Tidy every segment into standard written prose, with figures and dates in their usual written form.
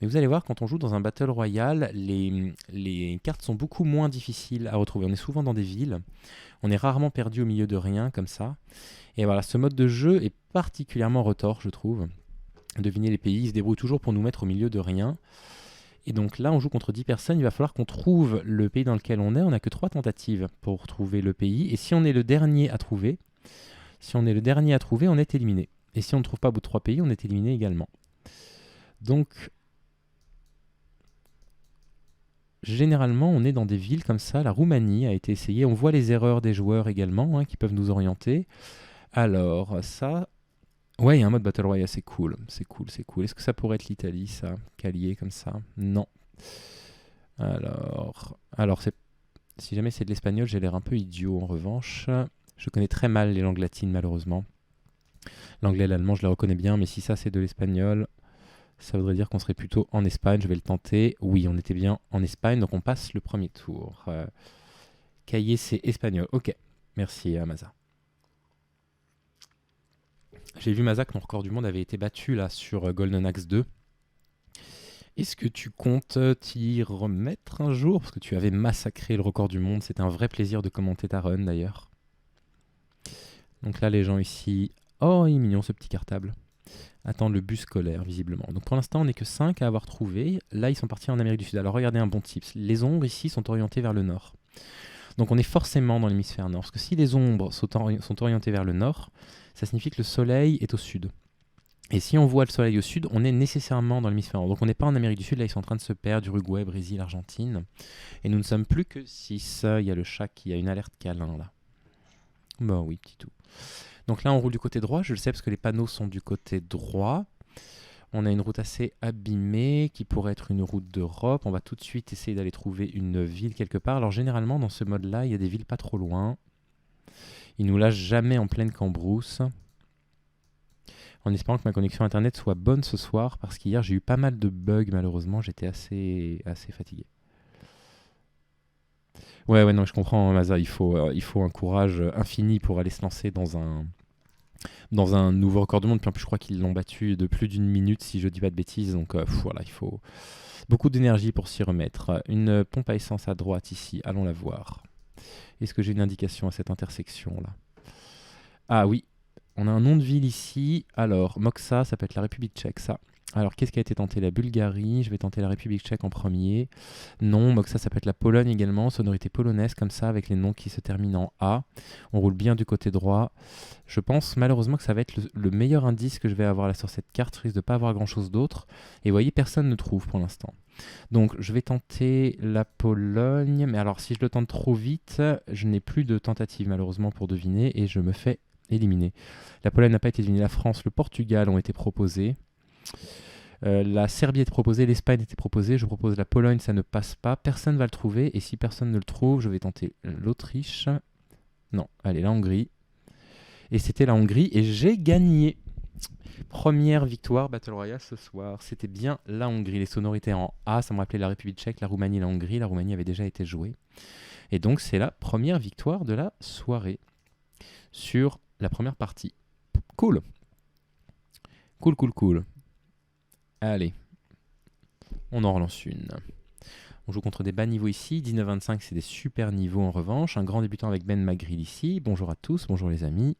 Mais vous allez voir, quand on joue dans un Battle Royale, les cartes sont beaucoup moins difficiles à retrouver. On est souvent dans des villes, on est rarement perdu au milieu de rien comme ça. Et voilà, ce mode de jeu est particulièrement retors, je trouve. Deviner les pays, ils se débrouillent toujours pour nous mettre au milieu de rien. Et donc là, on joue contre 10 personnes, il va falloir qu'on trouve le pays dans lequel on est. On n'a que 3 tentatives pour trouver le pays. Et si on est le dernier à trouver, on est éliminé. Et si on ne trouve pas au bout de 3 pays, on est éliminé également. Donc, généralement, on est dans des villes comme ça. La Roumanie a été essayée. On voit les erreurs des joueurs également, qui peuvent nous orienter. Alors, ça... Ouais, il y a un mode Battle Royale, c'est cool. C'est cool, c'est cool. Est-ce que ça pourrait être l'Italie, ça? Calier comme ça? Non. Alors si jamais c'est de l'espagnol, j'ai l'air un peu idiot en revanche. Je connais très mal les langues latines, malheureusement. L'anglais et l'allemand, je les reconnais bien, mais si ça c'est de l'espagnol, ça voudrait dire qu'on serait plutôt en Espagne. Je vais le tenter. Oui, on était bien en Espagne, donc on passe le premier tour. Cahier, c'est espagnol. Ok, merci Maza. J'ai vu Maza que mon record du monde avait été battu là sur Golden Axe 2. Est-ce que tu comptes t'y remettre un jour? Parce que tu avais massacré le record du monde. C'était un vrai plaisir de commenter ta run d'ailleurs. Donc là, les gens ici... Oh, il est mignon ce petit cartable. Attendre le bus scolaire, visiblement. Donc pour l'instant, on n'est que 5 à avoir trouvé. Là, ils sont partis en Amérique du Sud. Alors regardez un bon tips. Les ombres ici sont orientées vers le nord. Donc on est forcément dans l'hémisphère nord. Parce que si les ombres sont orientées vers le nord, ça signifie que le soleil est au sud. Et si on voit le soleil au sud, on est nécessairement dans l'hémisphère nord. Donc on n'est pas en Amérique du Sud, là ils sont en train de se perdre, Uruguay, Brésil, Argentine. Et nous ne sommes plus que 6. Il y a le chat qui a une alerte câlin là. Bah oui, petit tout. Donc là on roule du côté droit, je le sais parce que les panneaux sont du côté droit. On a une route assez abîmée qui pourrait être une route d'Europe. On va tout de suite essayer d'aller trouver une ville quelque part. Alors généralement dans ce mode là, il y a des villes pas trop loin. Ils nous lâchent jamais en pleine cambrousse. En espérant que ma connexion internet soit bonne ce soir, parce qu'hier j'ai eu pas mal de bugs malheureusement, j'étais assez fatigué. Ouais, non, je comprends, Maza, il faut un courage infini pour aller se lancer dans un nouveau record du monde. Puis en plus, je crois qu'ils l'ont battu de plus d'une minute, si je dis pas de bêtises. Donc voilà, il faut beaucoup d'énergie pour s'y remettre. Une pompe à essence à droite ici, allons la voir. Est-ce que j'ai une indication à cette intersection-là? Ah oui, on a un nom de ville ici. Alors, Moxa, ça peut être la République tchèque, ça. Alors, qu'est-ce qui a été tenté? La Bulgarie. Je vais tenter la République tchèque en premier. Non, Moxa, ça peut être la Pologne également. Sonorité polonaise, comme ça, avec les noms qui se terminent en A. On roule bien du côté droit. Je pense malheureusement que ça va être le meilleur indice que je vais avoir là sur cette carte. Je risque de ne pas avoir grand-chose d'autre. Et vous voyez, personne ne trouve pour l'instant. Donc, je vais tenter la Pologne. Mais alors, si je le tente trop vite, je n'ai plus de tentative malheureusement pour deviner. Et je me fais éliminée. La Pologne n'a pas été éliminée, la France, le Portugal ont été proposés. La Serbie est proposée, l'Espagne était proposée. Je propose la Pologne, ça ne passe pas. Personne ne va le trouver. Et si personne ne le trouve, je vais tenter l'Autriche. Non, allez, la Hongrie. Et c'était la Hongrie. Et j'ai gagné. Première victoire Battle Royale ce soir. C'était bien la Hongrie. Les sonorités en A, ça me rappelait la République tchèque, la Roumanie, la Hongrie. La Roumanie avait déjà été jouée. Et donc, c'est la première victoire de la soirée sur la première partie. Cool. Cool. Allez, on en relance une. On joue contre des bas niveaux ici. 19-25, c'est des super niveaux en revanche. Un grand débutant avec Ben Magril ici. Bonjour à tous, bonjour les amis.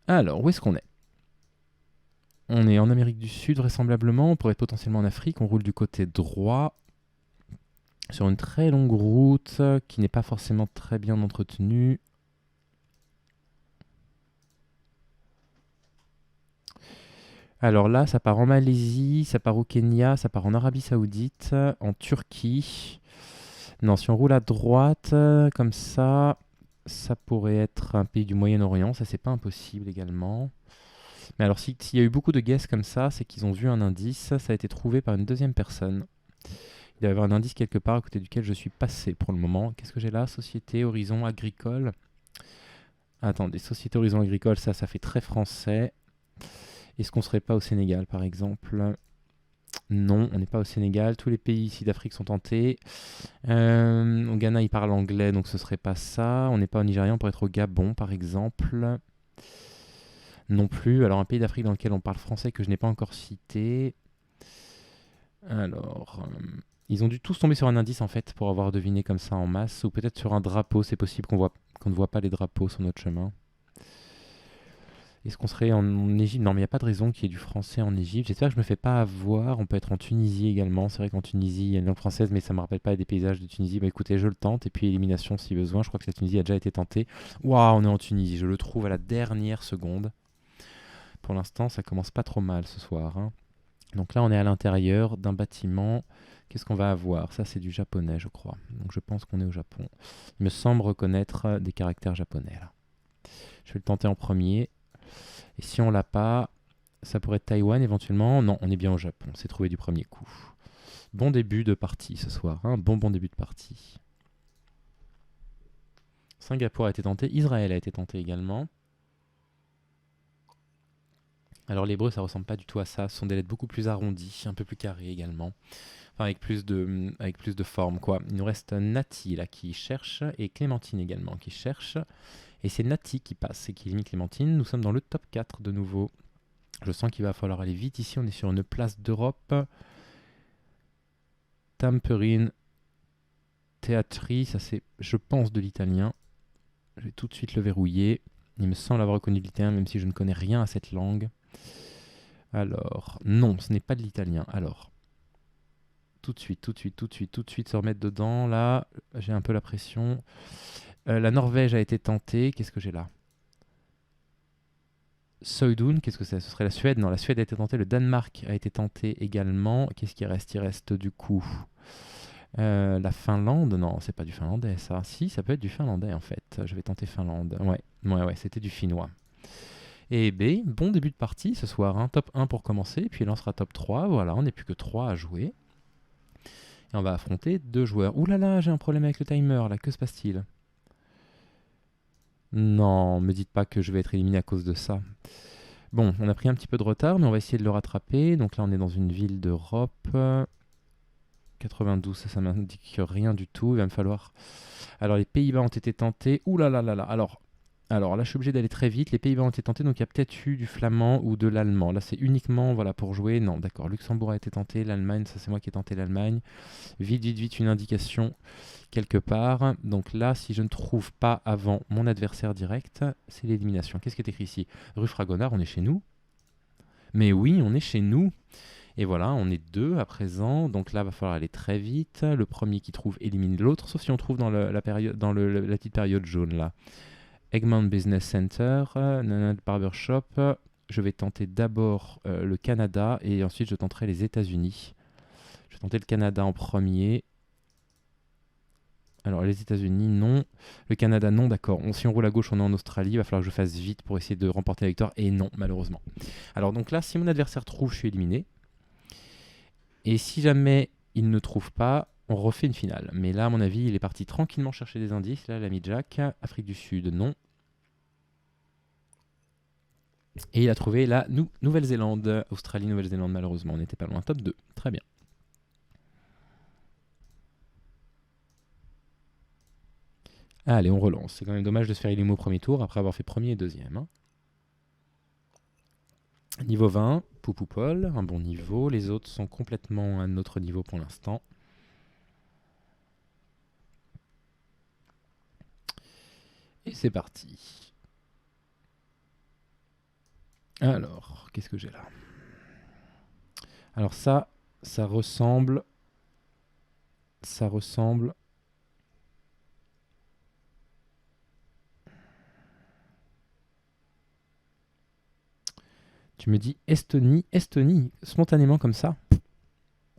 Alors, où est-ce qu'on est? On est en Amérique du Sud vraisemblablement. On pourrait être potentiellement en Afrique. On roule du côté droit sur une très longue route qui n'est pas forcément très bien entretenue. Alors là, ça part en Malaisie, ça part au Kenya, ça part en Arabie Saoudite, en Turquie. Non, si on roule à droite, comme ça pourrait être un pays du Moyen-Orient. Ça, c'est pas impossible également. Mais alors, s'il y a eu beaucoup de guesses comme ça, c'est qu'ils ont vu un indice. Ça a été trouvé par une deuxième personne. Il doit y avoir un indice quelque part à côté duquel je suis passé pour le moment. Qu'est-ce que j'ai là? Société, horizon, agricole. Attendez, société, horizon, agricole, ça fait très français. Est-ce qu'on serait pas au Sénégal, par exemple? Non, on n'est pas au Sénégal. Tous les pays ici d'Afrique sont tentés. Au Ghana, ils parlent anglais, donc ce serait pas ça. On n'est pas au Nigeria, on pourrait être au Gabon, par exemple. non plus. Alors un pays d'Afrique dans lequel on parle français que je n'ai pas encore cité. Alors, ils ont dû tous tomber sur un indice en fait pour avoir deviné comme ça en masse, ou peut-être sur un drapeau, c'est possible qu'on ne voit pas les drapeaux sur notre chemin. Est-ce qu'on serait en Égypte? Non, mais il n'y a pas de raison qu'il y ait du français en Égypte. J'espère que je ne me fais pas avoir. On peut être en Tunisie également. C'est vrai qu'en Tunisie, il y a une langue française, mais ça ne me rappelle pas des paysages de Tunisie. Bah écoutez, je le tente. Et puis élimination si besoin. Je crois que la Tunisie a déjà été tentée. Waouh, on est en Tunisie. Je le trouve à la dernière seconde. Pour l'instant, ça commence pas trop mal ce soir, hein. Donc là, on est à l'intérieur d'un bâtiment. Qu'est-ce qu'on va avoir? Ça, c'est du japonais, je crois. Donc je pense qu'on est au Japon. Il me semble reconnaître des caractères japonais là. Je vais le tenter en premier. Et si on l'a pas, ça pourrait être Taïwan éventuellement. Non, on est bien au Japon. C'est trouvé du premier coup. Bon début de partie ce soir. Hein. Bon début de partie. Singapour a été tenté. Israël a été tenté également. Alors l'hébreu, ça ressemble pas du tout à ça. Ce sont des lettres beaucoup plus arrondies, un peu plus carrées également. Enfin, avec plus de forme, quoi. Il nous reste Nati là qui cherche et Clémentine également qui cherche. Et c'est Nati qui passe et qui élimine Clémentine. Nous sommes dans le top 4 de nouveau. Je sens qu'il va falloir aller vite ici. On est sur une place d'Europe. Tamperine. Teatri. Ça c'est, je pense, de l'italien. Je vais tout de suite le verrouiller. Il me semble avoir reconnu de l'italien, même si je ne connais rien à cette langue. Alors, non, ce n'est pas de l'italien. Alors, tout de suite, se remettre dedans. Là, j'ai un peu la pression. La Norvège a été tentée. Qu'est-ce que j'ai là? Soudun, qu'est-ce que c'est? Ce serait la Suède? Non, la Suède a été tentée. Le Danemark a été tenté également. Qu'est-ce qui reste? Il reste du coup la Finlande. Non, c'est pas du finlandais ça. Si, ça peut être du finlandais en fait. Je vais tenter Finlande. Ouais, c'était du finnois. Et B, bon début de partie ce soir. Hein. Top 1 pour commencer, puis il lancera top 3. Voilà, on n'est plus que 3 à jouer. Et on va affronter 2 joueurs. Ouh là là, j'ai un problème avec le timer là. Que se passe-t-il? Non, me dites pas que je vais être éliminé à cause de ça. Bon, on a pris un petit peu de retard, mais on va essayer de le rattraper. Donc là, on est dans une ville d'Europe. 92, ça m'indique rien du tout. Il va me falloir... Alors, les Pays-Bas ont été tentés. Ouh là là là là. Alors là, je suis obligé d'aller très vite. Les Pays-Bas ont été tentés, donc il y a peut-être eu du flamand ou de l'allemand. Là, c'est uniquement voilà, pour jouer. Non, d'accord. Luxembourg a été tenté. L'Allemagne, ça c'est moi qui ai tenté l'Allemagne. Vite, une indication quelque part. Donc là, si je ne trouve pas avant mon adversaire direct, c'est l'élimination. Qu'est-ce qui est écrit ici? Rue Fragonard, on est chez nous? Mais oui, on est chez nous. Et voilà, on est 2 à présent. Donc là, il va falloir aller très vite. Le premier qui trouve élimine l'autre, sauf si on trouve dans la petite période jaune là. Egmont Business Center, Nanad Barbershop. Je vais tenter d'abord le Canada et ensuite je tenterai les États-Unis. Je vais tenter le Canada en premier. Alors les États-Unis, non. Le Canada, non, d'accord. Si on roule à gauche, on est en Australie. Il va falloir que je fasse vite pour essayer de remporter la victoire. Et non, malheureusement. Alors donc là, si mon adversaire trouve, je suis éliminé. Et si jamais il ne trouve pas, on refait une finale. Mais là, à mon avis, il est parti tranquillement chercher des indices. Là, l'ami Jack. Afrique du Sud, non. Et il a trouvé la Nouvelle-Zélande. Australie, Nouvelle-Zélande, malheureusement. On n'était pas loin. Top 2. Très bien. Allez, on relance. C'est quand même dommage de se faire éliminer au premier tour après avoir fait premier et deuxième. Hein. Niveau 20, Poupoupol, un bon niveau. Les autres sont complètement à un autre niveau pour l'instant. Et c'est parti. Alors, qu'est-ce que j'ai là? Alors ça ressemble... Tu me dis Estonie, spontanément comme ça.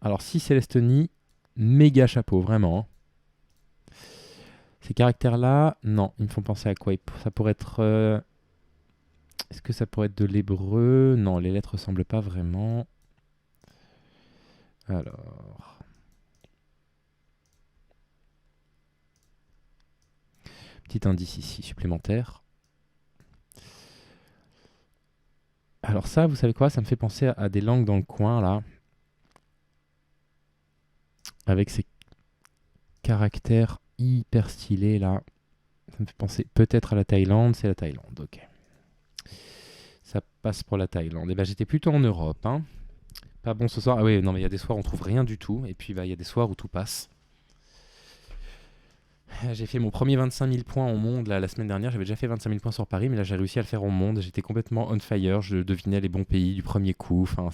Alors si c'est l'Estonie, méga chapeau, vraiment. Ces caractères-là, non, ils me font penser à quoi? Ça pourrait être... Est-ce que ça pourrait être de l'hébreu? Non, les lettres ressemblent pas vraiment. Alors... Petit indice ici supplémentaire. Alors ça, vous savez quoi? Ça me fait penser à des langues dans le coin, là. Avec ces caractères hyper stylés, là. Ça me fait penser peut-être à la Thaïlande. C'est la Thaïlande, ok. Ça passe pour la Thaïlande. Et ben j'étais plutôt en Europe, hein. Pas bon ce soir. Ah oui, non, mais il y a des soirs où on trouve rien du tout. Et puis, bah, il y a des soirs où tout passe. J'ai fait mon premier 25 000 points en monde là, la semaine dernière. J'avais déjà fait 25 000 points sur Paris, mais là, j'ai réussi à le faire en monde. J'étais complètement on fire. Je devinais les bons pays du premier coup. Enfin,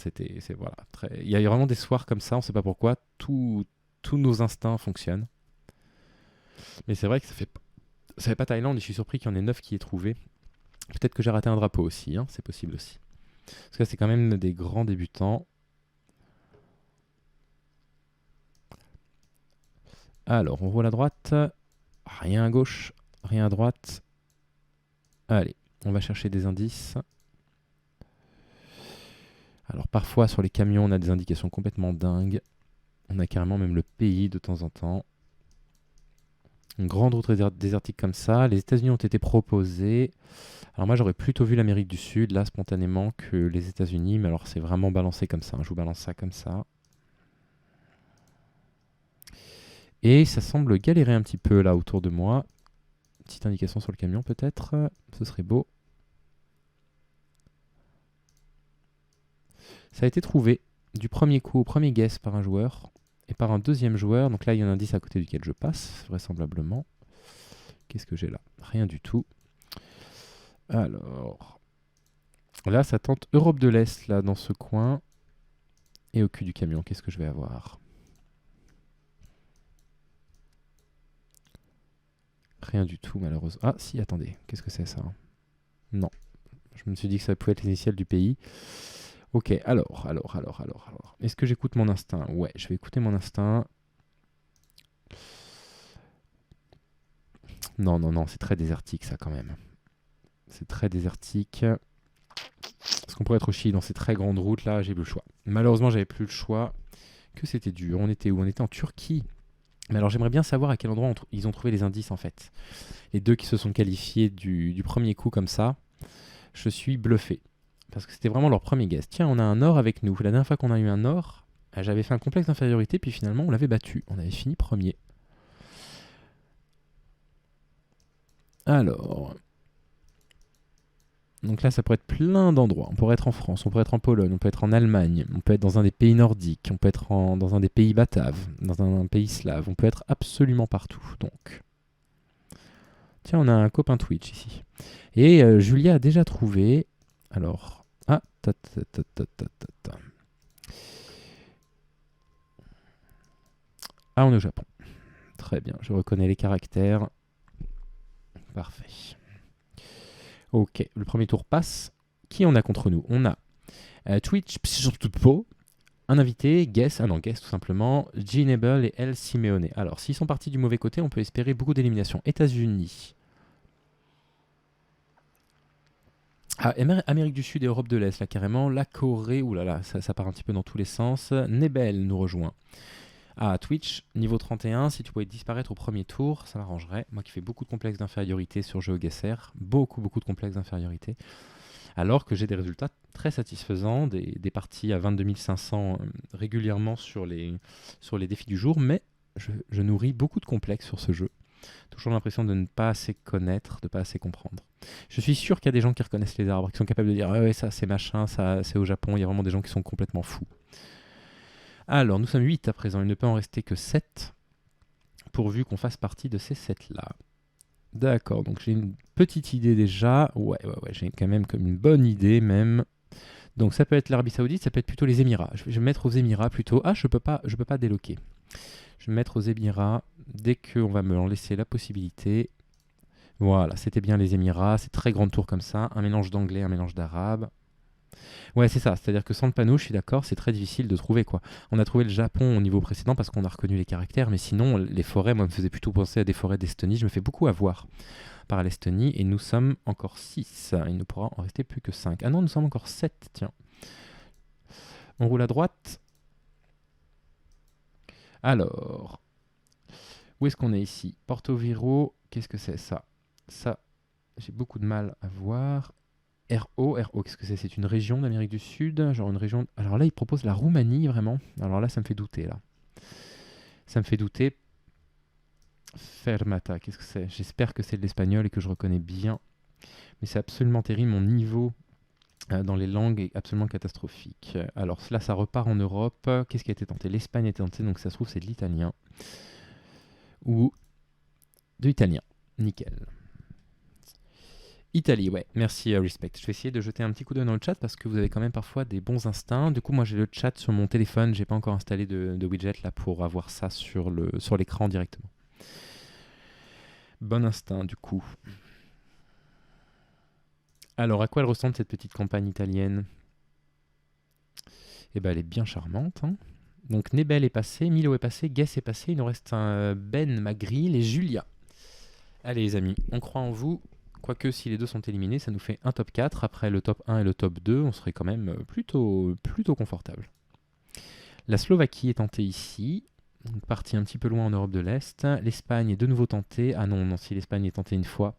voilà. Il y a vraiment des soirs comme ça. On ne sait pas pourquoi. Tous nos instincts fonctionnent. Mais c'est vrai que ça fait pas Thaïlande. Et je suis surpris qu'il y en ait 9 qui aient trouvé. Peut-être que j'ai raté un drapeau aussi. Hein, c'est possible aussi. Parce que c'est quand même des grands débutants. Alors, on roule à droite. Rien à gauche, rien à droite. Allez, on va chercher des indices. Alors parfois sur les camions, on a des indications complètement dingues. On a carrément même le pays de temps en temps. Une grande route désertique comme ça. Les États-Unis ont été proposés. Alors moi j'aurais plutôt vu l'Amérique du Sud là spontanément que les États-Unis, mais alors c'est vraiment balancé comme ça. Je vous balance ça comme ça. Et ça semble galérer un petit peu là autour de moi. Petite indication sur le camion peut-être. Ce serait beau. Ça a été trouvé du premier coup au premier guess par un joueur et par un deuxième joueur. Donc là, il y a un indice à côté duquel je passe, vraisemblablement. Qu'est-ce que j'ai là? Rien du tout. Alors, là, ça tente Europe de l'Est, là, dans ce coin. Et au cul du camion, qu'est-ce que je vais avoir? Rien du tout, malheureusement. Ah, si, attendez. Qu'est-ce que c'est, ça? Non. Je me suis dit que ça pouvait être l'initiale du pays. Ok, alors. Est-ce que j'écoute mon instinct? Ouais, je vais écouter mon instinct. Non, c'est très désertique ça quand même. C'est très désertique. Parce qu'on pourrait être au Chili dans ces très grandes routes là, j'ai plus le choix. Malheureusement, j'avais plus le choix. Que c'était dur. On était où? On était en Turquie. Mais alors j'aimerais bien savoir à quel endroit ils ont trouvé les indices en fait. Les deux qui se sont qualifiés du premier coup comme ça. Je suis bluffé. Parce que c'était vraiment leur premier guess. Tiens, on a un or avec nous. La dernière fois qu'on a eu un or, j'avais fait un complexe d'infériorité, puis finalement on l'avait battu. On avait fini premier. Alors. Donc là, ça pourrait être plein d'endroits. On pourrait être en France, on pourrait être en Pologne, on peut être en Allemagne, on peut être dans un des pays nordiques, on peut être dans un des pays bataves, dans un pays slave. On peut être absolument partout. Donc, tiens, on a un copain Twitch ici. Et Julia a déjà trouvé. Alors, ah, ah, on est au Japon. Très bien, je reconnais les caractères. Parfait. Ok, le premier tour passe. Qui on a contre nous? On a Twitch, un invité, Guess tout simplement, G-Nable et El Simeone. Alors, s'ils sont partis du mauvais côté, on peut espérer beaucoup d'éliminations. États-Unis. Ah, Amérique du Sud et Europe de l'Est, là, carrément. La Corée, oulala, ça part un petit peu dans tous les sens. Nebel nous rejoint. Ah, Twitch, niveau 31, si tu pouvais disparaître au premier tour, ça m'arrangerait. Moi qui fais beaucoup de complexes d'infériorité sur GeoGuessr, beaucoup de complexes d'infériorité, alors que j'ai des résultats très satisfaisants, des parties à 22 500 régulièrement sur les défis du jour, mais je nourris beaucoup de complexes sur ce jeu. Toujours l'impression de ne pas assez connaître, de ne pas assez comprendre. Je suis sûr qu'il y a des gens qui reconnaissent les arbres, qui sont capables de dire ah ouais, ça c'est machin, ça c'est au Japon, il y a vraiment des gens qui sont complètement fous. Alors, nous sommes 8 à présent, il ne peut en rester que 7, pourvu qu'on fasse partie de ces 7-là. D'accord, donc j'ai une petite idée déjà. Ouais, j'ai quand même comme une bonne idée même. Donc ça peut être l'Arabie Saoudite, ça peut être plutôt les Émirats. Je vais me mettre aux Émirats plutôt. Ah, je peux pas déloquer. Je vais me mettre aux Émirats dès qu'on va me en laisser la possibilité. Voilà, c'était bien les Émirats, c'est très grande tour comme ça, un mélange d'anglais, un mélange d'arabe. Ouais, c'est ça, c'est-à-dire que sans le panneau, je suis d'accord, c'est très difficile de trouver quoi. On a trouvé le Japon au niveau précédent parce qu'on a reconnu les caractères, mais sinon, les forêts, moi, me faisaient plutôt penser à des forêts d'Estonie. Je me fais beaucoup avoir par l'Estonie et nous sommes encore 6. Il ne pourra en rester plus que 5. Ah non, nous sommes encore 7, tiens. On roule à droite. Alors, où est-ce qu'on est ici? Porto Viro, qu'est-ce que c'est ça? Ça, j'ai beaucoup de mal à voir. RO, qu'est-ce que c'est? C'est une région d'Amérique du Sud, genre une région... Alors là, il propose la Roumanie, vraiment. Alors là, ça me fait douter, là. Ça me fait douter. Fermata, qu'est-ce que c'est? J'espère que c'est de l'espagnol et que je reconnais bien. Mais c'est absolument terrible, mon niveau dans les langues est absolument catastrophique. Alors là, ça repart en Europe. Qu'est-ce qui a été tenté? L'Espagne a été tentée, donc ça se trouve c'est de l'italien. Ou de l'italien. Nickel. Italie, ouais, merci Respect. Je vais essayer de jeter un petit coup d'œil dans le chat parce que vous avez quand même parfois des bons instincts. Du coup, moi j'ai le chat sur mon téléphone, j'ai pas encore installé de widget là pour avoir ça sur l'écran directement. Bon instinct du coup. Alors, à quoi elle ressemble cette petite campagne italienne? Eh ben, elle est bien charmante. Hein. Donc, Nebel est passé, Milo est passé, Guess est passé. Il nous reste un Ben, Magril et Julia. Allez, les amis, on croit en vous. Quoique, si les deux sont éliminés, ça nous fait un top 4. Après le top 1 et le top 2, on serait quand même plutôt confortable. La Slovaquie est tentée ici. Donc, partie un petit peu loin en Europe de l'Est. L'Espagne est de nouveau tentée. Ah non, non, si l'Espagne est tentée une fois,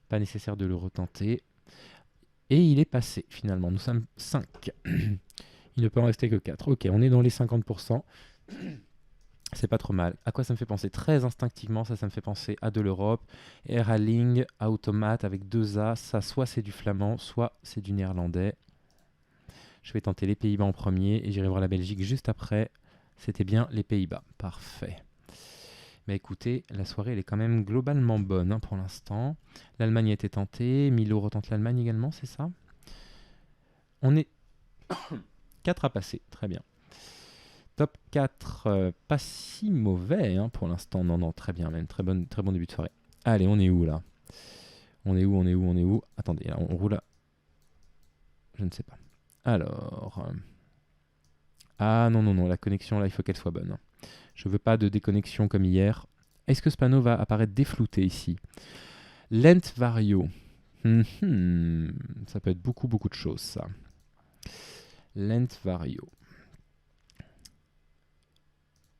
pas nécessaire de le retenter. Et il est passé, finalement. Nous sommes 5. Il ne peut en rester que 4. Ok, on est dans les 50%. C'est pas trop mal. À quoi ça me fait penser? Très instinctivement, ça me fait penser à de l'Europe. Eraling, Automate avec 2 A. Ça, soit c'est du flamand, soit c'est du néerlandais. Je vais tenter les Pays-Bas en premier et j'irai voir la Belgique juste après. C'était bien les Pays-Bas. Parfait. Mais écoutez, la soirée elle est quand même globalement bonne pour l'instant. L'Allemagne a été tentée. Milo retente l'Allemagne également, c'est ça? On est 4 à passer, très bien. Top 4, pas si mauvais pour l'instant. Non, non, très bien, même très bon début de soirée. Allez, on est où là? On est où? Attendez, là, on roule à... Je ne sais pas. Alors... Ah non, non, non, la connexion là, il faut qu'elle soit bonne. Je veux pas de déconnexion comme hier. Est-ce que ce panneau va apparaître déflouté ici? Lent Vario. Ça peut être beaucoup de choses, ça. Lent Vario.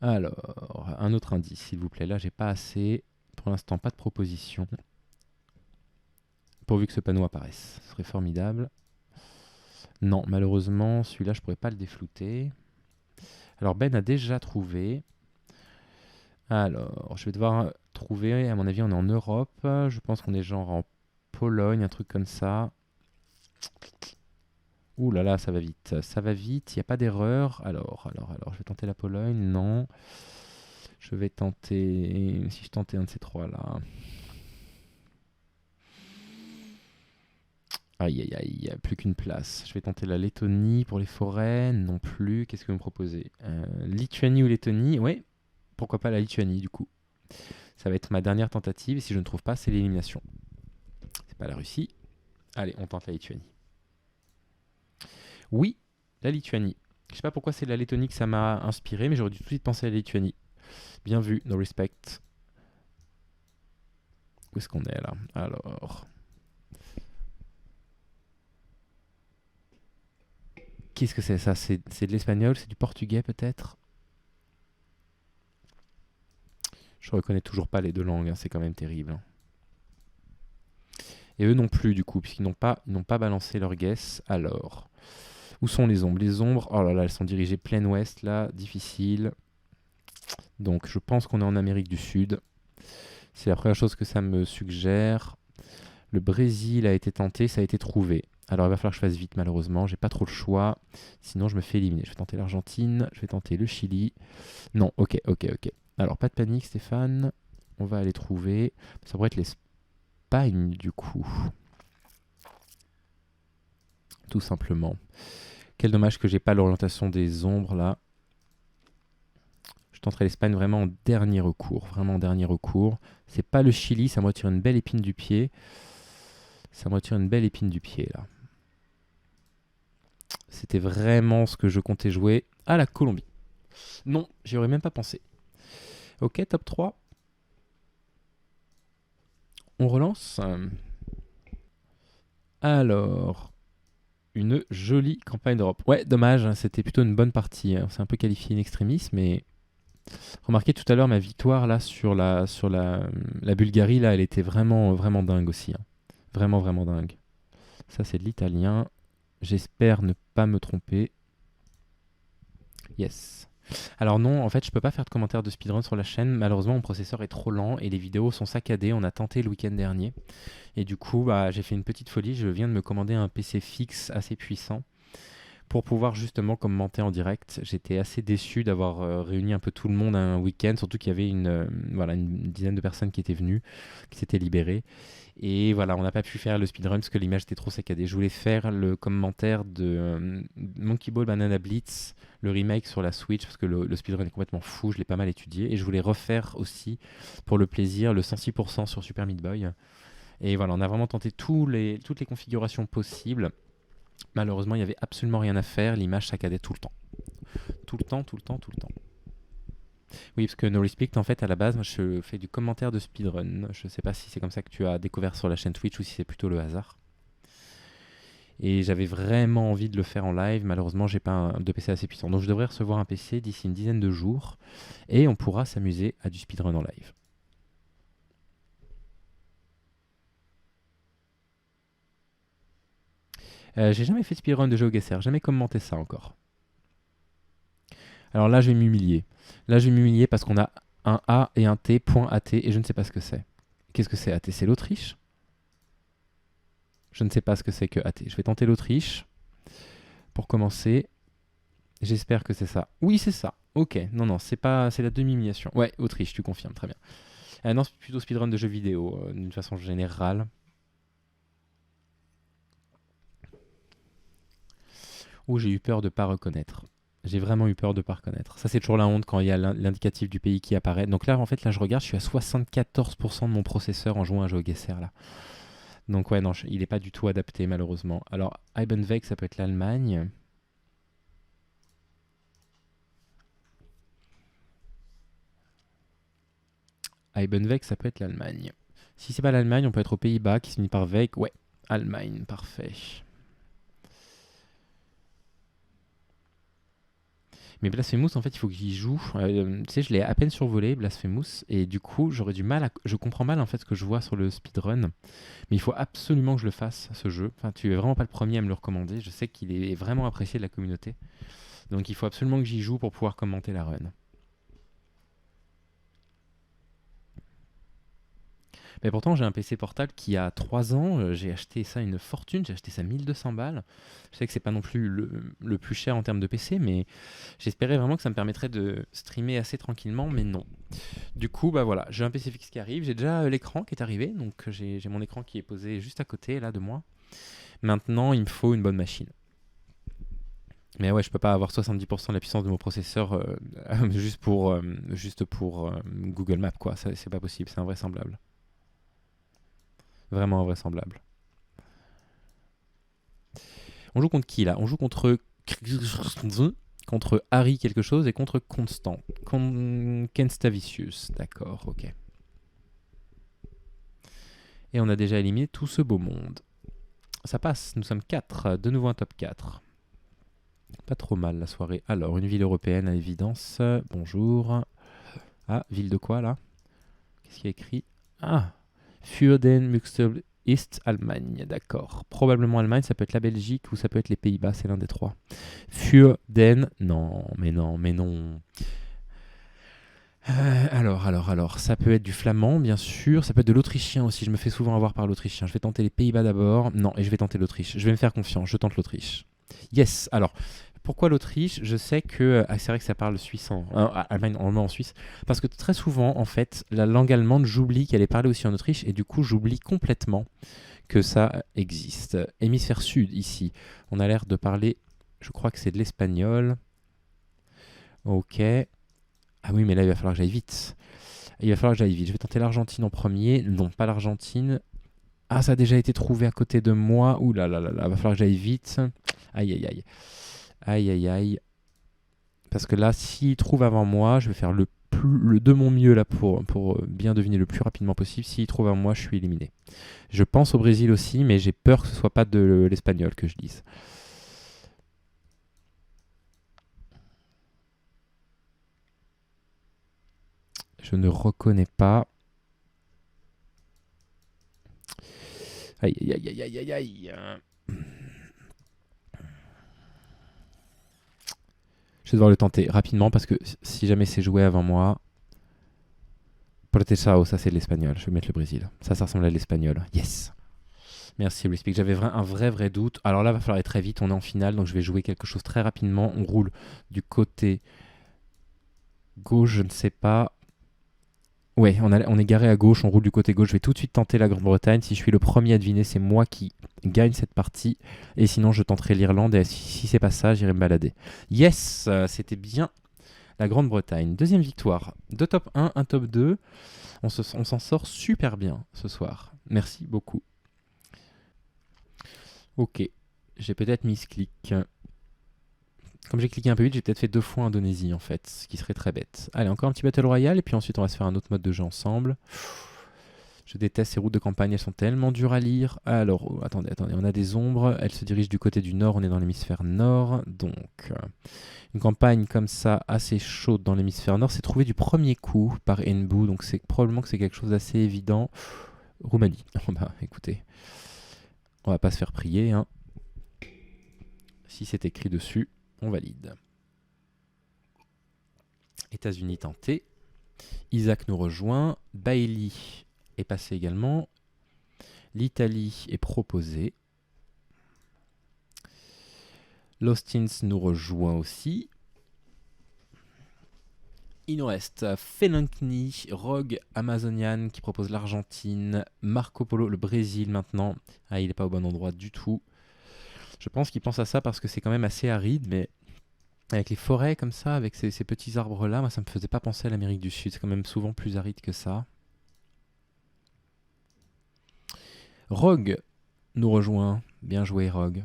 Alors, un autre indice, s'il vous plaît. Là, j'ai pas assez. Pour l'instant, pas de proposition. Pourvu que ce panneau apparaisse. Ce serait formidable. Non, malheureusement, celui-là, je pourrais pas le déflouter. Alors, Ben a déjà trouvé. Alors, je vais devoir trouver. À mon avis, on est en Europe. Je pense qu'on est genre en Pologne, un truc comme ça. Ouh là là, ça va vite. Ça va vite, il n'y a pas d'erreur. Alors, je vais tenter la Pologne. Non. Je vais tenter... Si je tentais un de ces trois-là. Aïe, aïe, aïe, il n'y a plus qu'une place. Je vais tenter la Lettonie pour les forêts. Non plus. Qu'est-ce que vous me proposez? Lituanie ou Lettonie? Ouais. Pourquoi pas la Lituanie, du coup. Ça va être ma dernière tentative. Et si je ne trouve pas, c'est l'élimination. C'est pas la Russie. Allez, on tente la Lituanie. Oui, la Lituanie. Je sais pas pourquoi c'est la Lettonie que ça m'a inspiré, mais j'aurais dû tout de suite penser à la Lituanie. Bien vu, no respect. Où est-ce qu'on est là? Alors... Qu'est-ce que c'est ça? C'est de l'espagnol? C'est du portugais peut-être? Je reconnais toujours pas les deux langues, c'est quand même terrible. Et eux non plus du coup, puisqu'ils n'ont pas balancé leur guess. Alors... Où sont les ombres? Les ombres, oh là là, elles sont dirigées plein ouest, là, difficile. Donc je pense qu'on est en Amérique du Sud. C'est la première chose que ça me suggère. Le Brésil a été tenté, ça a été trouvé. Alors il va falloir que je fasse vite malheureusement, j'ai pas trop le choix. Sinon je me fais éliminer. Je vais tenter l'Argentine, je vais tenter le Chili. Non, ok. Alors pas de panique Stéphane, on va aller trouver. Ça pourrait être l'Espagne du coup. Tout simplement. Quel dommage que j'ai pas l'orientation des ombres là. Je tenterai l'Espagne vraiment en dernier recours. Vraiment en dernier recours. C'est pas le Chili, ça me retire une belle épine du pied. Là. C'était vraiment ce que je comptais jouer. Ah, la Colombie. Non, j'y aurais même pas pensé. Ok, top 3. On relance. Alors, une jolie campagne d'Europe. Ouais, dommage, c'était plutôt une bonne partie. On s'est un peu qualifié in extremis, mais... Remarquez tout à l'heure ma victoire là sur la Bulgarie, là, elle était vraiment dingue aussi. Vraiment dingue. Ça, c'est de l'italien. J'espère ne pas me tromper. Yes. Alors non, en fait, je peux pas faire de commentaires de speedrun sur la chaîne. Malheureusement, mon processeur est trop lent et les vidéos sont saccadées. On a tenté le week-end dernier. Et du coup, bah, j'ai fait une petite folie. Je viens de me commander un PC fixe assez puissant pour pouvoir justement commenter en direct. J'étais assez déçu d'avoir réuni un peu tout le monde un week-end, surtout qu'il y avait voilà, une dizaine de personnes qui étaient venues, qui s'étaient libérées. Et voilà, on n'a pas pu faire le speedrun parce que l'image était trop saccadée. Je voulais faire le commentaire de Monkey Ball Banana Blitz, le remake sur la Switch, parce que le speedrun est complètement fou, je l'ai pas mal étudié. Et je voulais refaire aussi, pour le plaisir, le 106% sur Super Meat Boy. Et voilà, on a vraiment tenté toutes les configurations possibles. Malheureusement, il n'y avait absolument rien à faire. L'image saccadait tout le temps. Tout le temps, tout le temps, tout le temps. Oui, parce que No Respect, en fait, à la base, moi, je fais du commentaire de speedrun. Je sais pas si c'est comme ça que tu as découvert sur la chaîne Twitch ou si c'est plutôt le hasard. Et j'avais vraiment envie de le faire en live. Malheureusement, j'ai pas de PC assez puissant. Donc, je devrais recevoir un PC d'ici une dizaine de jours. Et on pourra s'amuser à du speedrun en live. J'ai jamais fait de speedrun de GeoGuessr. Jamais commenté ça encore. Alors là, je vais m'humilier. Là, je vais m'humilier parce qu'on a un A et un T, point AT, et je ne sais pas ce que c'est. Qu'est-ce que c'est AT? C'est l'Autriche? Je ne sais pas ce que c'est que AT. Je vais tenter l'Autriche pour commencer. J'espère que c'est ça. Oui, c'est ça. Ok. Non, non, c'est pas, c'est la demi-humiliation. Ouais, Autriche, tu confirmes, très bien. Non, c'est plutôt speedrun de jeux vidéo, d'une façon générale. Oh, j'ai eu peur de ne pas reconnaître. J'ai vraiment eu peur de ne pas reconnaître. Ça, c'est toujours la honte quand il y a l'indicatif du pays qui apparaît. Donc là, en fait, là, je regarde, je suis à 74% de mon processeur en jouant à GeoGuessr, là. Donc ouais, non, il n'est pas du tout adapté, malheureusement. Alors, Eibenweg, ça peut être l'Allemagne. Eibenweg, ça peut être l'Allemagne. Si c'est pas l'Allemagne, on peut être aux Pays-Bas, qui se finit par Weg. Ouais, Allemagne, parfait. Mais Blasphemous, en fait, il faut que j'y joue. Tu sais, je l'ai à peine survolé, Blasphemous, et du coup, j'aurais du mal à... Je comprends mal, en fait, ce que je vois sur le speedrun, mais il faut absolument que je le fasse, ce jeu. Enfin, tu es vraiment pas le premier à me le recommander. Je sais qu'il est vraiment apprécié de la communauté. Donc, il faut absolument que j'y joue pour pouvoir commenter la run. Mais pourtant, j'ai un PC portable qui a 3 ans. J'ai acheté ça une fortune. J'ai acheté ça 1200 balles. Je sais que c'est pas non plus le plus cher en termes de PC, mais j'espérais vraiment que ça me permettrait de streamer assez tranquillement, mais non. Du coup, bah voilà, j'ai un PC fixe qui arrive. J'ai déjà l'écran qui est arrivé. Donc, j'ai mon écran qui est posé juste à côté, là, de moi. Maintenant, il me faut une bonne machine. Mais ouais, je peux pas avoir 70% de la puissance de mon processeur juste pour Google Maps, quoi. C'est pas possible, c'est invraisemblable. Vraiment invraisemblable. On joue contre qui là? On joue contre Harry quelque chose et contre Constant. Kenstavicius, d'accord, ok. Et on a déjà éliminé tout ce beau monde. Ça passe, nous sommes 4, de nouveau un top 4. Pas trop mal la soirée. Alors, une ville européenne à l'évidence. Bonjour. Ah, ville de quoi là? Qu'est-ce qu'il y a écrit? Ah, Fürden Münster Ist Allemagne, d'accord. Probablement Allemagne, ça peut être la Belgique ou ça peut être les Pays-Bas, c'est l'un des trois. Fürden, non, mais non, mais non. Alors, ça peut être du flamand, bien sûr, ça peut être de l'autrichien aussi, je me fais souvent avoir par l'autrichien. Je vais tenter les Pays-Bas d'abord, non, et je vais tenter l'Autriche. Je vais me faire confiance, je tente l'Autriche. Yes, alors, pourquoi l'Autriche? Je sais que, c'est vrai que ça parle suisse Allemagne, en Suisse, parce que très souvent, en fait, la langue allemande, j'oublie qu'elle est parlée aussi en Autriche, et du coup, j'oublie complètement que ça existe. Hémisphère sud, ici, on a l'air de parler, je crois que c'est de l'espagnol. Ok. Ah oui, mais là, il va falloir que j'aille vite. Il va falloir que j'aille vite. Je vais tenter l'Argentine en premier. Non, pas l'Argentine. Ah, ça a déjà été trouvé à côté de moi. Ouh là là là là, il va falloir que j'aille vite. Aïe aïe aïe. Aïe aïe aïe. Parce que là, s'il trouve avant moi, je vais faire de mon mieux là pour bien deviner le plus rapidement possible. S'il trouve avant moi, je suis éliminé. Je pense au Brésil aussi, mais j'ai peur que ce soit pas de l'espagnol que je dise. Je ne reconnais pas. Aïe aïe aïe aïe aïe aïe. Je vais devoir le tenter rapidement parce que si jamais c'est joué avant moi... Protestao, ça c'est de l'espagnol. Je vais mettre le Brésil. Ça ressemble à l'espagnol. Yes. Merci Respect. J'avais un vrai doute. Alors là, il va falloir aller très vite. On est en finale, donc je vais jouer quelque chose très rapidement. On roule du côté gauche, je ne sais pas. Ouais, on est garé à gauche, on roule du côté gauche. Je vais tout de suite tenter la Grande-Bretagne. Si je suis le premier à deviner, c'est moi qui gagne cette partie. Et sinon, je tenterai l'Irlande. Et si c'est pas ça, j'irai me balader. Yes, c'était bien la Grande-Bretagne. Deuxième victoire. 2 top 1, un top 2. On s'en sort super bien ce soir. Merci beaucoup. Ok, j'ai peut-être mis ce clic. Comme j'ai cliqué un peu vite, j'ai peut-être fait 2 fois Indonésie en fait, ce qui serait très bête. Allez, encore un petit Battle Royale et puis ensuite on va se faire un autre mode de jeu ensemble. Je déteste ces routes de campagne, elles sont tellement dures à lire. Alors, attendez, on a des ombres, elles se dirigent du côté du nord, on est dans l'hémisphère nord. Donc, une campagne comme ça, assez chaude dans l'hémisphère nord, c'est trouvé du premier coup par Enbu, donc c'est probablement que c'est quelque chose d'assez évident. Roumanie, bah écoutez, on va pas se faire prier, hein. Si c'est écrit dessus, on valide. États-Unis tenté. Isaac nous rejoint. Bailey est passé également. L'Italie est proposée. Lostins nous rejoint aussi. Il nous reste Fellankni, Rogue Amazonian qui propose l'Argentine. Marco Polo, le Brésil maintenant. Ah, il n'est pas au bon endroit du tout. Je pense qu'il pense à ça parce que c'est quand même assez aride, mais avec les forêts comme ça, avec ces petits arbres-là, moi ça me faisait pas penser à l'Amérique du Sud. C'est quand même souvent plus aride que ça. Rogue nous rejoint. Bien joué, Rogue.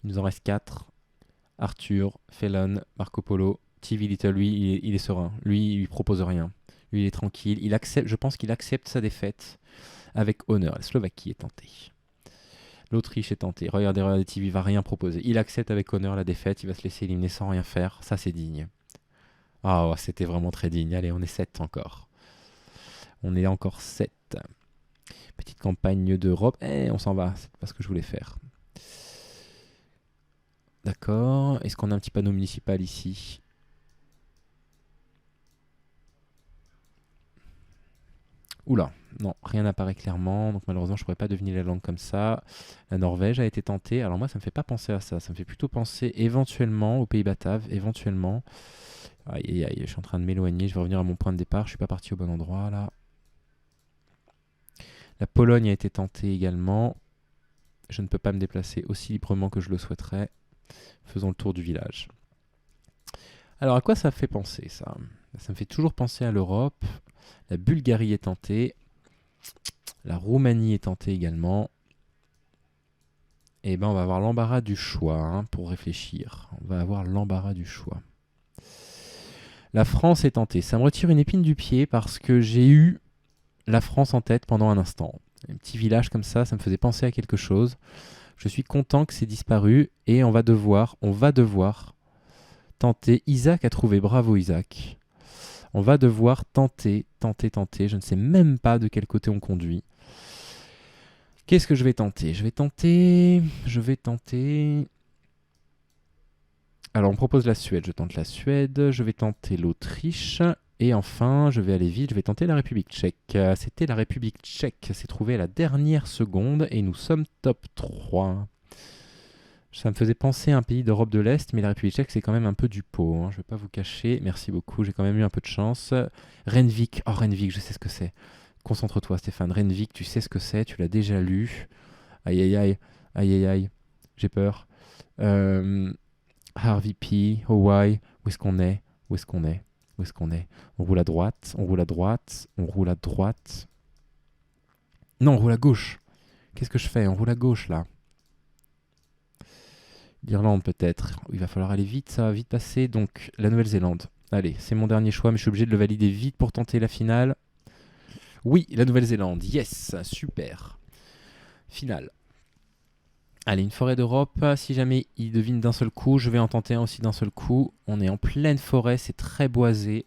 Il nous en reste 4. Arthur, Felon, Marco Polo. TV Little, lui, il est serein. Lui, il lui propose rien. Lui, il est tranquille. Je pense qu'il accepte sa défaite avec honneur. La Slovaquie est tentée. L'Autriche est tentée. Regardez, TV, il va rien proposer. Il accepte avec honneur la défaite. Il va se laisser éliminer sans rien faire. Ça, c'est digne. Ah, c'était vraiment très digne. Allez, on est 7 encore. On est encore 7. Petite campagne d'Europe. On s'en va. C'est pas ce que je voulais faire. D'accord. Est-ce qu'on a un petit panneau municipal ici ? Oula, non, rien n'apparaît clairement, donc malheureusement je ne pourrais pas deviner la langue comme ça. La Norvège a été tentée, alors moi ça ne me fait pas penser à ça, ça me fait plutôt penser éventuellement aux Pays Bataves, éventuellement. Aïe, je suis en train de m'éloigner, je vais revenir à mon point de départ, je ne suis pas parti au bon endroit là. La Pologne a été tentée également, je ne peux pas me déplacer aussi librement que je le souhaiterais. Faisons le tour du village. Alors à quoi ça fait penser ça ? Ça me fait toujours penser à l'Europe. La Bulgarie est tentée. La Roumanie est tentée également. Et ben on va avoir l'embarras du choix pour réfléchir. On va avoir l'embarras du choix. La France est tentée. Ça me retire une épine du pied parce que j'ai eu la France en tête pendant un instant. Un petit village comme ça me faisait penser à quelque chose. Je suis content que c'est disparu et on va devoir tenter. Isaac a trouvé, bravo Isaac. On va devoir tenter. Je ne sais même pas de quel côté on conduit. Qu'est-ce que je vais tenter ? Je vais tenter... Alors, on propose la Suède. Je tente la Suède. Je vais tenter l'Autriche. Et enfin, je vais aller vite. Je vais tenter la République tchèque. C'était la République tchèque. C'est trouvé à la dernière seconde. Et nous sommes top 3. Ça me faisait penser à un pays d'Europe de l'Est, mais la République tchèque, c'est quand même un peu du pot. Je ne vais pas vous cacher. Merci beaucoup, j'ai quand même eu un peu de chance. Renvik, Renvik, je sais ce que c'est. Concentre-toi, Stéphane. Renvik, tu sais ce que c'est, tu l'as déjà lu. Aïe, j'ai peur. RVP, Hawaii, où est-ce qu'on est ? On roule à droite. Non, on roule à gauche. Qu'est-ce que je fais ? On roule à gauche, là. L'Irlande peut-être. Il va falloir aller vite, ça va vite passer. Donc la Nouvelle-Zélande. Allez, c'est mon dernier choix, mais je suis obligé de le valider vite pour tenter la finale. Oui, la Nouvelle-Zélande. Yes, super. Finale. Allez, une forêt d'Europe. Si jamais il devine d'un seul coup, je vais en tenter un aussi d'un seul coup. On est en pleine forêt, c'est très boisé.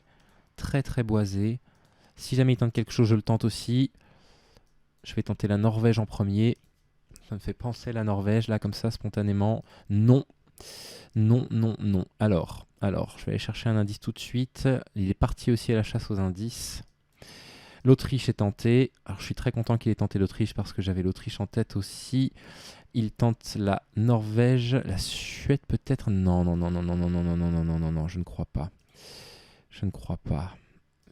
Très boisé. Si jamais il tente quelque chose, je le tente aussi. Je vais tenter la Norvège en premier. Ça me fait penser à la Norvège, là, comme ça, spontanément. Non. Non, non, non. Alors, je vais aller chercher un indice tout de suite. Il est parti aussi à la chasse aux indices. L'Autriche est tentée. Alors, je suis très content qu'il ait tenté l'Autriche parce que j'avais l'Autriche en tête aussi. Il tente la Norvège, la Suède peut-être. Non, non, non, non, non, non, non, non, non, non, non, non, non, je ne crois pas. Je ne crois pas.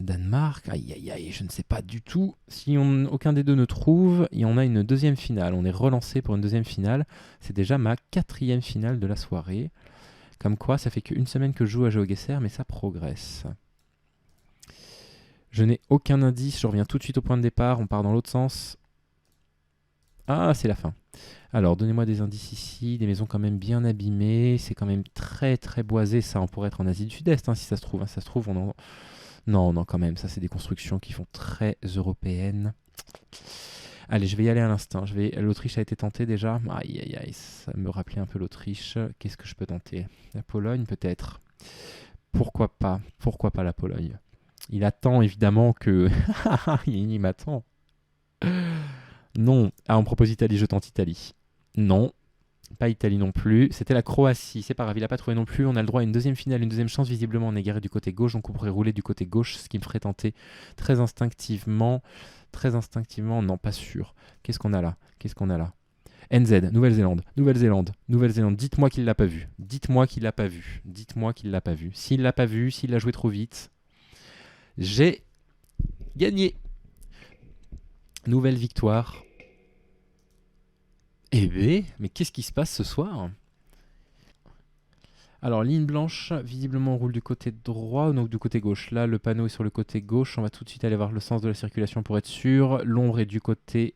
Danemark, aïe aïe aïe, je ne sais pas du tout. Si aucun des deux ne trouve, il y en a une deuxième finale. On est relancé pour une deuxième finale. C'est déjà ma 4e finale de la soirée. Comme quoi, ça fait qu'une semaine que je joue à GeoGuessr, mais ça progresse. Je n'ai aucun indice, je reviens tout de suite au point de départ, on part dans l'autre sens. Ah, c'est la fin. Alors, donnez-moi des indices ici, des maisons quand même bien abîmées, c'est quand même très très boisé, ça, on pourrait être en Asie du Sud-Est, hein, si ça se trouve. Ça se trouve, on en... Non, non, quand même, ça c'est des constructions qui font très européennes. Allez, je vais y aller à l'instinct. L'Autriche a été tentée déjà. Aïe, aïe, aïe, ça me rappelait un peu l'Autriche. Qu'est-ce que je peux tenter? La Pologne, peut-être. Pourquoi pas? Pourquoi pas la Pologne? Il attend évidemment que... Il m'attend. Non. Ah, on propose Italie, je tente Italie. Non. Pas Italie non plus. C'était la Croatie. C'est pas grave, il n'a pas trouvé non plus. On a le droit à une deuxième finale, une deuxième chance. Visiblement, on est garé du côté gauche, donc on pourrait rouler du côté gauche, ce qui me ferait tenter très instinctivement. Très instinctivement, non, pas sûr. Qu'est-ce qu'on a là? Qu'est-ce qu'on a là? NZ, Nouvelle-Zélande, Nouvelle-Zélande, Nouvelle-Zélande. Dites-moi qu'il l'a pas vu. Dites-moi qu'il l'a pas vu. Dites-moi qu'il l'a pas vu. S'il l'a pas vu, s'il l'a joué trop vite, j'ai gagné. Nouvelle victoire. Eh ben, mais qu'est-ce qui se passe ce soir? Alors, ligne blanche, visiblement on roule du côté droit ou donc du côté gauche. Là, le panneau est sur le côté gauche. On va tout de suite aller voir le sens de la circulation pour être sûr. L'ombre est du côté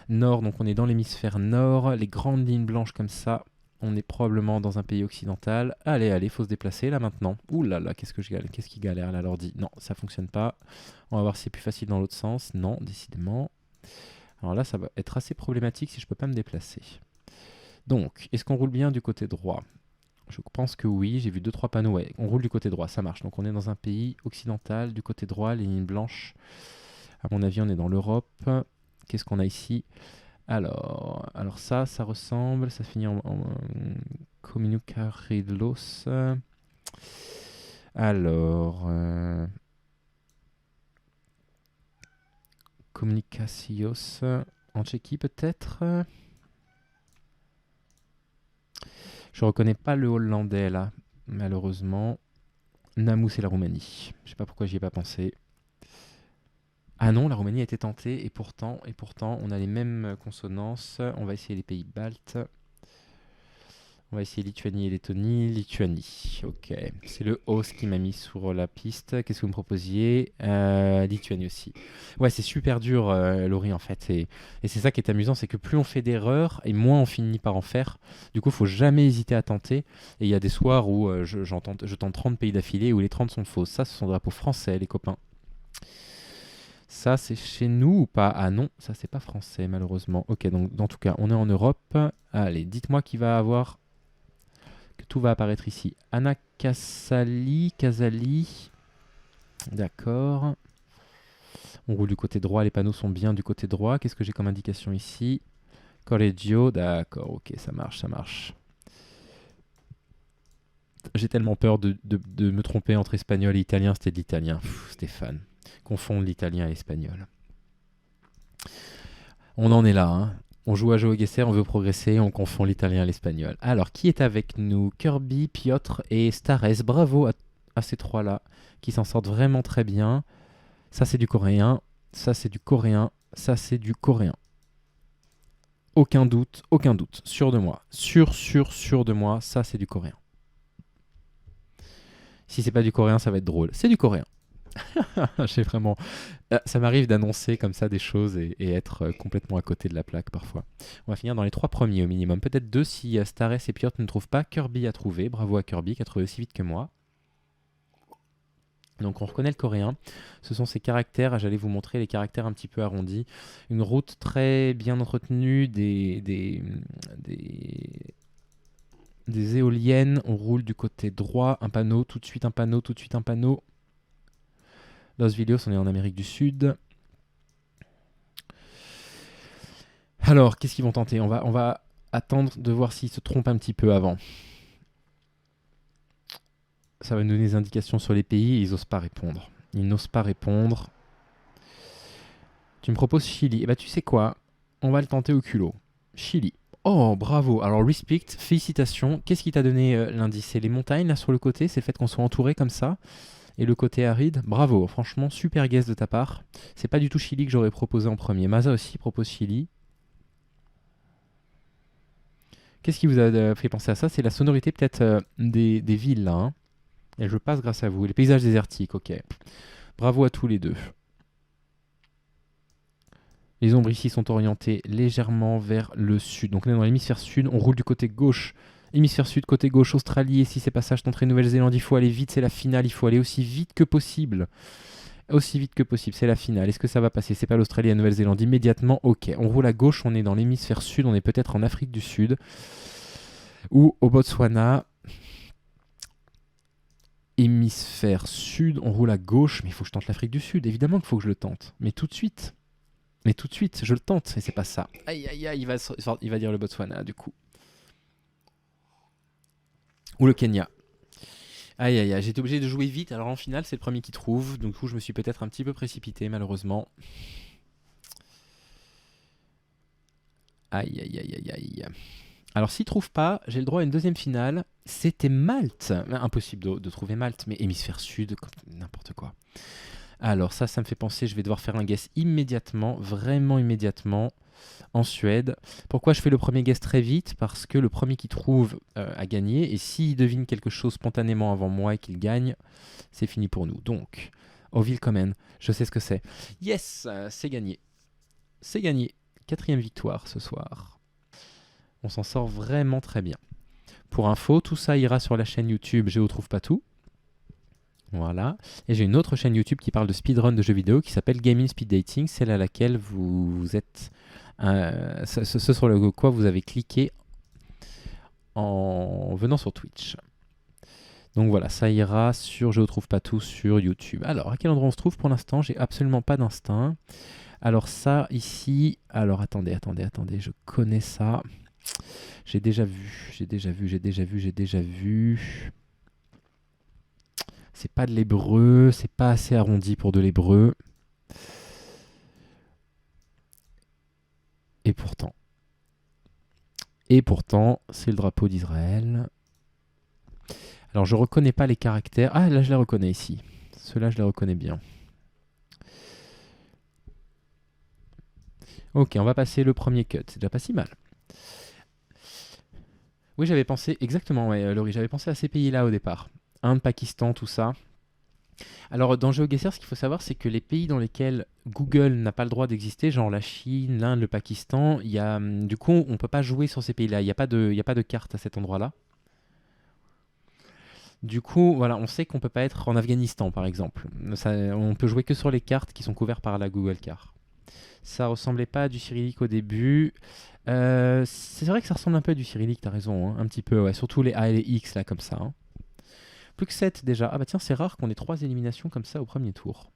nord, donc on est dans l'hémisphère nord. Les grandes lignes blanches comme ça, on est probablement dans un pays occidental. Allez, allez, faut se déplacer là maintenant. Ouh là là, qu'est-ce qui galère là, l'ordi? Non, ça fonctionne pas. On va voir si c'est plus facile dans l'autre sens. Non, décidément. Alors là, ça va être assez problématique si je peux pas me déplacer. Donc, est-ce qu'on roule bien du côté droit? Je pense que oui, j'ai vu 2-3 panneaux. Ouais, on roule du côté droit, ça marche. Donc on est dans un pays occidental, du côté droit, les lignes blanches. À mon avis, on est dans l'Europe. Qu'est-ce qu'on a ici? Alors ça ressemble, ça finit en Comunicados. Alors, Comunicacios en Tchéquie peut-être. Je reconnais pas le hollandais là, malheureusement. Namur, c'est la Roumanie. Je sais pas pourquoi j'y ai pas pensé. Ah non, la Roumanie a été tentée et pourtant, on a les mêmes consonances. On va essayer les pays baltes. On va essayer Lituanie et Lettonie. Lituanie, ok. C'est le host qui m'a mis sur la piste. Qu'est-ce que vous me proposiez? Lituanie aussi. Ouais, c'est super dur, Laurie, en fait. Et c'est ça qui est amusant, c'est que plus on fait d'erreurs et moins on finit par en faire. Du coup, il faut jamais hésiter à tenter. Et il y a des soirs où je tente 30 pays d'affilée où les 30 sont fausses. Ça, ce sont des drapeaux français, les copains. Ça, c'est chez nous ou pas? Ah non, ça, c'est pas français, malheureusement. Ok, donc, en tout cas, on est en Europe. Allez, dites-moi qui va avoir... que tout va apparaître ici. Anna Casali. D'accord. On roule du côté droit, les panneaux sont bien du côté droit. Qu'est-ce que j'ai comme indication ici? Correggio, d'accord, ok, ça marche. J'ai tellement peur de me tromper entre espagnol et italien, c'était de l'italien. Stéphane, confondre l'italien et l'espagnol. On en est là, hein. On joue à GeoGuessr, on veut progresser, on confond l'italien et l'espagnol. Alors, qui est avec nous? Kirby, Piotr et Stares. Bravo à ces trois-là, qui s'en sortent vraiment très bien. Ça, c'est du coréen. Ça, c'est du coréen. Ça, c'est du coréen. Aucun doute. Sûr de moi. Sûr de moi. Ça, c'est du coréen. Si c'est pas du coréen, ça va être drôle. C'est du coréen. J'ai vraiment... ça m'arrive d'annoncer comme ça des choses et être complètement à côté de la plaque parfois. On va finir dans les 3 premiers au minimum. Peut-être 2 si Stares et Piotr ne trouvent pas. Kirby a trouvé. Bravo à Kirby qui a trouvé aussi vite que moi. Donc on reconnaît le coréen. Ce sont ces caractères. J'allais vous montrer les caractères un petit peu arrondis. Une route très bien entretenue. Des éoliennes. On roule du côté droit. Un panneau. Tout de suite un panneau. Los Villos, on est en Amérique du Sud. Alors, qu'est-ce qu'ils vont tenter? On va attendre de voir s'ils se trompent un petit peu avant. Ça va nous donner des indications sur les pays et ils n'osent pas répondre. Ils n'osent pas répondre. Tu me proposes Chili. Eh ben tu sais quoi? On va le tenter au culot. Chili. Oh, bravo. Alors, respect, félicitations. Qu'est-ce qui t'a donné l'indice? C'est les montagnes là sur le côté? C'est le fait qu'on soit entouré comme ça? Et le côté aride? Bravo. Franchement, super guess de ta part. C'est pas du tout Chili que j'aurais proposé en premier. Maza aussi propose Chili. Qu'est-ce qui vous a fait penser à ça? C'est la sonorité peut-être des villes là. Hein. Et je passe grâce à vous. Les paysages désertiques, ok. Bravo à tous les deux. Les ombres ici sont orientées légèrement vers le sud. Donc on est dans l'hémisphère sud, on roule du côté gauche. Hémisphère sud, côté gauche, Australie. Et si ces passages tentent Nouvelle-Zélande, il faut aller vite, c'est la finale. Il faut aller aussi vite que possible. Aussi vite que possible, c'est la finale. Est-ce que ça va passer? C'est pas l'Australie et la Nouvelle-Zélande immédiatement. Ok, on roule à gauche, on est dans l'hémisphère sud, on est peut-être en Afrique du Sud. Ou au Botswana. Hémisphère sud, on roule à gauche. Mais il faut que je tente l'Afrique du Sud. Évidemment qu'il faut que je le tente. Mais tout de suite. Mais tout de suite, je le tente, et c'est pas ça. Aïe, aïe, aïe, il va dire le Botswana, du coup. Ou le Kenya. Aïe, aïe, aïe, j'étais obligé de jouer vite, alors en finale, c'est le premier qui trouve. Donc, du coup, je me suis peut-être un petit peu précipité, malheureusement. Aïe, aïe, aïe, aïe, aïe. Alors, s'il trouve pas, j'ai le droit à une deuxième finale. C'était Malte. Impossible de trouver Malte, mais hémisphère sud, n'importe quoi. Alors ça me fait penser, je vais devoir faire un guess immédiatement, vraiment immédiatement, en Suède. Pourquoi je fais le premier guess très vite? Parce que le premier qui trouve a gagné, et s'il devine quelque chose spontanément avant moi et qu'il gagne, c'est fini pour nous. Donc, Willkommen, je sais ce que c'est. Yes, c'est gagné. C'est gagné. 4e victoire ce soir. On s'en sort vraiment très bien. Pour info, tout ça ira sur la chaîne YouTube Géo trouve pas tout. Voilà. Et j'ai une autre chaîne YouTube qui parle de speedrun de jeux vidéo qui s'appelle Gaming Speed Dating, celle à laquelle vous êtes... ce sur le quoi vous avez cliqué en venant sur Twitch. Donc voilà, ça ira sur Je ne trouve pas tout sur YouTube. Alors, à quel endroit on se trouve pour l'instant? J'ai absolument pas d'instinct. Alors ça, ici... Alors, attendez, je connais ça. J'ai déjà vu. C'est pas de l'hébreu, c'est pas assez arrondi pour de l'hébreu. Et pourtant, c'est le drapeau d'Israël. Alors, je reconnais pas les caractères. Ah, là, je les reconnais ici. Ceux-là, je les reconnais bien. Ok, on va passer le premier cut. C'est déjà pas si mal. Oui, j'avais pensé, exactement, ouais, Laurie, j'avais pensé à ces pays-là au départ. Inde, Pakistan, tout ça. Alors, dans GeoGuessr, ce qu'il faut savoir, c'est que les pays dans lesquels Google n'a pas le droit d'exister, genre la Chine, l'Inde, le Pakistan, du coup, on ne peut pas jouer sur ces pays-là. Il n'y a pas de carte à cet endroit-là. Du coup, voilà, on sait qu'on ne peut pas être en Afghanistan, par exemple. On peut jouer que sur les cartes qui sont couvertes par la Google Card. Ça ressemblait pas à du cyrillique au début. C'est vrai que ça ressemble un peu à du cyrillique, t'as raison, hein, un petit peu, ouais. Surtout les A et les X, là, comme ça. Hein. Plus que 7 déjà. Ah bah tiens, c'est rare qu'on ait 3 éliminations comme ça au premier tour.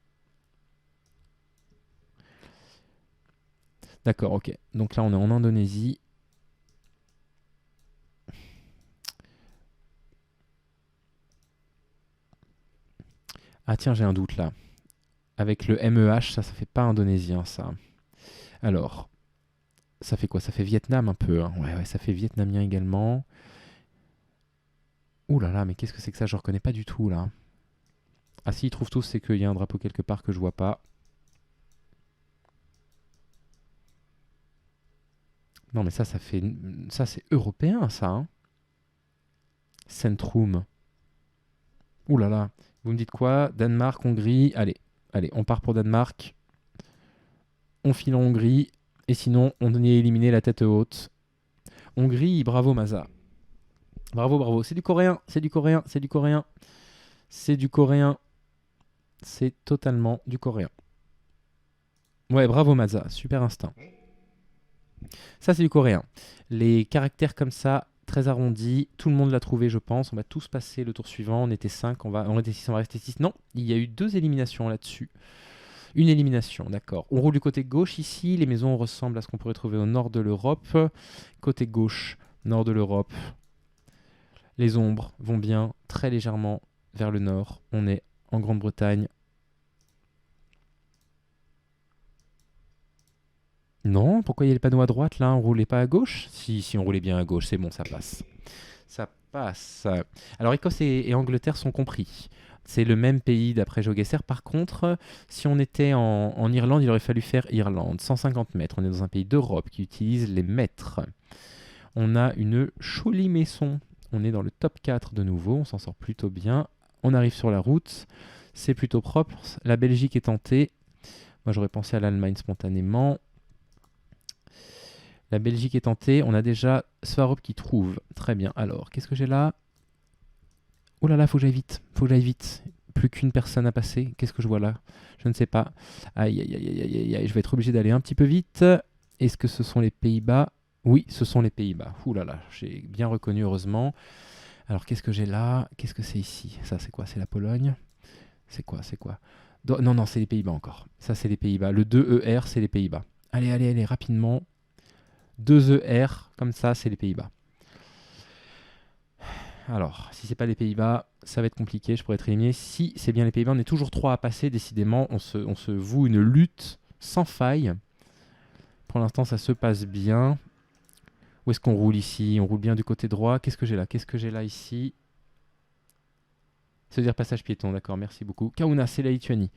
D'accord, ok. Donc là, on est en Indonésie. Ah tiens, j'ai un doute là. Avec le MEH, ça fait pas indonésien, ça. Alors, ça fait quoi? Ça fait Vietnam un peu. Hein. Ouais, ça fait vietnamien également. Ouh là là, mais qu'est-ce que c'est que ça? Je reconnais pas du tout là. Ah si, ils trouvent tous, c'est qu'il y a un drapeau quelque part que je vois pas. Non mais ça fait... Ça c'est européen ça. Hein. Centrum. Ouh là là. Vous me dites quoi? Danemark, Hongrie. Allez, on part pour Danemark. On file en Hongrie. Et sinon, on y est éliminé la tête haute. Hongrie, bravo Maza. Bravo. C'est du coréen. C'est totalement du coréen. Ouais, bravo Maza. Super instinct. Ça, c'est du coréen. Les caractères comme ça, très arrondis, tout le monde l'a trouvé, je pense. On va tous passer le tour suivant. On était 5, on était 6, on va rester 6. Non, il y a eu 2 éliminations là-dessus. Une élimination, d'accord. On roule du côté gauche ici. Les maisons ressemblent à ce qu'on pourrait trouver au nord de l'Europe. Côté gauche, nord de l'Europe. Les ombres vont bien très légèrement vers le nord. On est en Grande-Bretagne. Non, pourquoi il y a les panneaux à droite là? On roulait pas à gauche? Si on roulait bien à gauche, c'est bon, ça passe. Ça passe. Alors Écosse et Angleterre sont compris. C'est le même pays d'après GeoGuessr. Par contre, si on était en Irlande, il aurait fallu faire Irlande. 150 mètres. On est dans un pays d'Europe qui utilise les mètres. On a une jolie maison. On est dans le top 4 de nouveau. On s'en sort plutôt bien. On arrive sur la route. C'est plutôt propre. La Belgique est tentée. Moi, j'aurais pensé à l'Allemagne spontanément. La Belgique est tentée. On a déjà Svarop qui trouve. Très bien. Alors, qu'est-ce que j'ai là? Oh là là, faut que j'aille vite. Faut que j'aille vite. Plus qu'une personne à passer. Qu'est-ce que je vois là? Je ne sais pas. Aïe, aïe, aïe, aïe, aïe, aïe. Je vais être obligé d'aller un petit peu vite. Est-ce que ce sont les Pays-Bas? Oui, ce sont les Pays-Bas. Ouh là là, j'ai bien reconnu, heureusement. Alors, qu'est-ce que j'ai là? Qu'est-ce que c'est ici? Ça, c'est quoi? C'est la Pologne? C'est quoi? C'est quoi? Non, non, c'est les Pays-Bas encore. Ça, c'est les Pays-Bas. Le 2ER, c'est les Pays-Bas. Allez, allez, allez, rapidement. 2ER, comme ça, c'est les Pays-Bas. Alors, si c'est pas les Pays-Bas, ça va être compliqué, je pourrais être éliminé. Si c'est bien les Pays-Bas, on est toujours 3 à passer, décidément. On se voue une lutte sans faille. Pour l'instant, ça se passe bien. Où est-ce qu'on roule ici? On roule bien du côté droit. Qu'est-ce que j'ai là? Qu'est-ce que j'ai là ici? Se dire passage piéton, d'accord, merci beaucoup. Kaunas, c'est la Lituanie.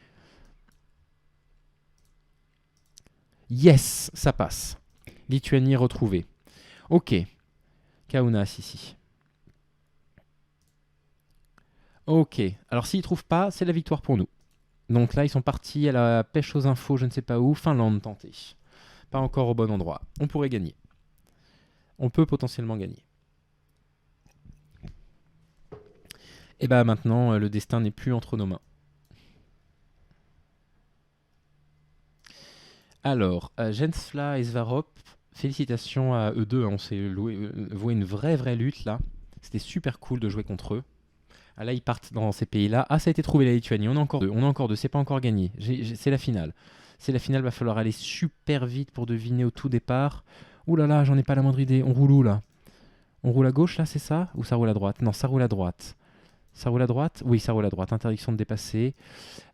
Yes, ça passe. Lituanie retrouvée. Ok. Kaunas ici. Ok. Alors s'ils ne trouvent pas, c'est la victoire pour nous. Donc là, ils sont partis à la pêche aux infos, je ne sais pas où. Finlande tentée. Pas encore au bon endroit. On pourrait gagner. On peut potentiellement gagner. Et bah maintenant, le destin n'est plus entre nos mains. Alors, Jensfla et Svarop, félicitations à eux deux. Hein, on s'est voué une vraie lutte là. C'était super cool de jouer contre eux. Ah, là, ils partent dans ces pays-là. Ah, ça a été trouvé la Lituanie. On a encore deux. C'est pas encore gagné. C'est la finale. C'est la finale. Va falloir aller super vite pour deviner au tout départ. Ouh là là, j'en ai pas la moindre idée. On roule où là? On roule à gauche là, c'est ça? Ou ça roule à droite? Non, ça roule à droite. Ça roule à droite? Oui, ça roule à droite. Interdiction de dépasser.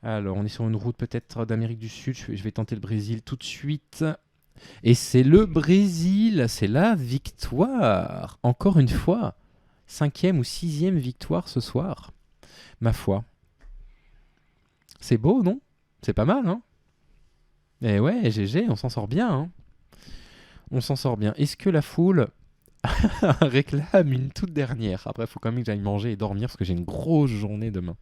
Alors, on est sur une route peut-être d'Amérique du Sud. Je vais tenter le Brésil tout de suite. Et c'est le Brésil. C'est la victoire. Encore une fois. 5e ou 6e victoire ce soir. Ma foi. C'est beau, non? C'est pas mal, hein? Eh ouais, GG, on s'en sort bien, hein? On s'en sort bien. Est-ce que la foule réclame une toute dernière? Après, il faut quand même que j'aille manger et dormir parce que j'ai une grosse journée demain.